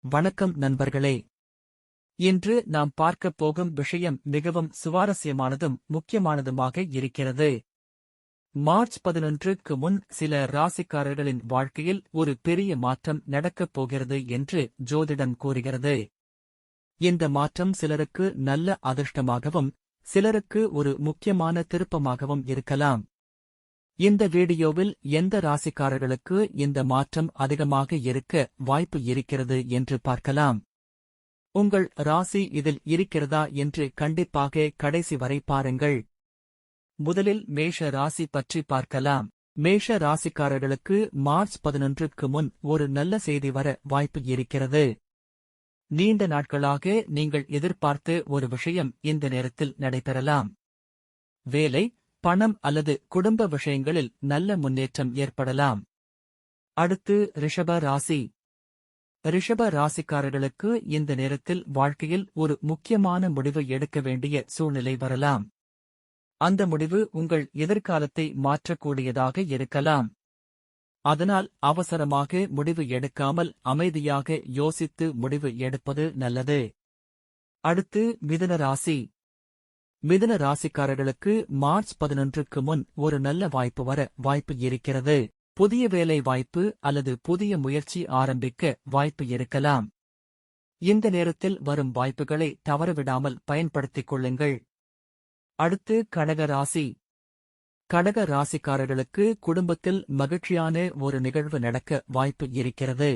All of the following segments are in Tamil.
வணக்கம் நண்பர்களே. இன்று நாம் பார்க்கப் போகும் விஷயம் மிகவும் சுவாரஸ்யமானதும் முக்கியமானதுமாக இருக்கிறது. மார்ச் 11க்கு முன் சில ராசிக்காரர்களின் வாழ்க்கையில் ஒரு பெரிய மாற்றம் நடக்கப் போகிறது என்று ஜோதிடம் கூறுகிறது. இந்த மாற்றம் சிலருக்கு நல்ல அதிர்ஷ்டமாகவும் சிலருக்கு ஒரு முக்கியமான திருப்பமாகவும் இருக்கலாம். இந்த வீடியோவில் எந்த ராசிக்காரர்களுக்கு இந்த மாற்றம் அதிகமாக இருக்க வாய்ப்பு இருக்கிறது என்று பார்க்கலாம். உங்கள் ராசி இதில் இருக்கிறதா என்று கண்டிப்பாக கடைசி வரை பாருங்கள். முதலில் மேஷ ராசி பற்றி பார்க்கலாம். மேஷ ராசிக்காரர்களுக்கு மார்ச் 11க்கு முன் ஒரு நல்ல செய்தி வர வாய்ப்பு இருக்கிறது. நீண்ட நாட்களாக நீங்கள் எதிர்பார்த்த ஒரு விஷயம் இந்த நேரத்தில் நடைபெறலாம். வேலை, பணம் அல்லது குடும்ப விஷயங்களில் நல்ல முன்னேற்றம் ஏற்படலாம். அடுத்து ரிஷப ராசி. ரிஷப ராசிக்காரர்களுக்கு இந்த நேரத்தில் வாழ்க்கையில் ஒரு முக்கியமான முடிவு எடுக்க வேண்டிய சூழ்நிலை வரலாம். அந்த முடிவு உங்கள் எதிர்காலத்தை மாற்றக்கூடியதாக இருக்கலாம். அதனால் அவசரமாக முடிவு எடுக்காமல் அமைதியாக யோசித்து முடிவு எடுப்பது நல்லது. அடுத்து மிதுன ராசி. மிதுன ராசிக்காரர்களுக்கு மார்ச் 11க்கு முன் ஒரு நல்ல வாய்ப்பு வர வாய்ப்பு இருக்கிறது. புதிய வேலை வாய்ப்பு அல்லது புதிய முயற்சி ஆரம்பிக்க வாய்ப்பு இருக்கலாம். இந்த நேரத்தில் வரும் வாய்ப்புகளை தவறவிடாமல் பயன்படுத்திக் கொள்ளுங்கள். அடுத்து கடக ராசி. கடக ராசிக்காரர்களுக்கு குடும்பத்தில் மகிழ்ச்சியான ஒரு நிகழ்வு நடக்க வாய்ப்பு இருக்கிறது.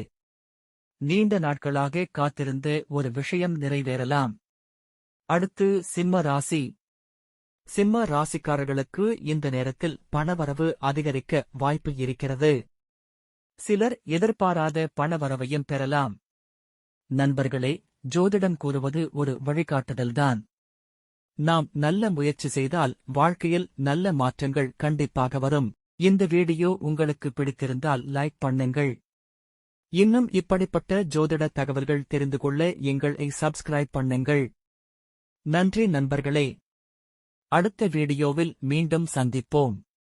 நீண்ட நாட்களாக காத்திருந்த ஒரு விஷயம் நிறைவேறலாம். அடுத்து சிம்ம ராசி. சிம்ம ராசிக்காரர்களுக்கு இந்த நேரத்தில் பணவரவு அதிகரிக்க வாய்ப்பு இருக்கிறது. சிலர் எதிர்பாராத பணவரவையும் பெறலாம். நண்பர்களே, ஜோதிடம் கூறுவது ஒரு வழிகாட்டுதல்தான். நாம் நல்ல முயற்சி செய்தால் வாழ்க்கையில் நல்ல மாற்றங்கள் கண்டிப்பாக வரும். இந்த வீடியோ உங்களுக்கு பிடித்திருந்தால் லைக் பண்ணுங்கள். இன்னும் இப்படிப்பட்ட ஜோதிட தகவல்கள் தெரிந்து கொள்ள எங்களை சப்ஸ்கிரைப் பண்ணுங்கள். நன்றி நண்பர்களே. அடுத்த வீடியோவில் மீண்டும் சந்திப்போம்.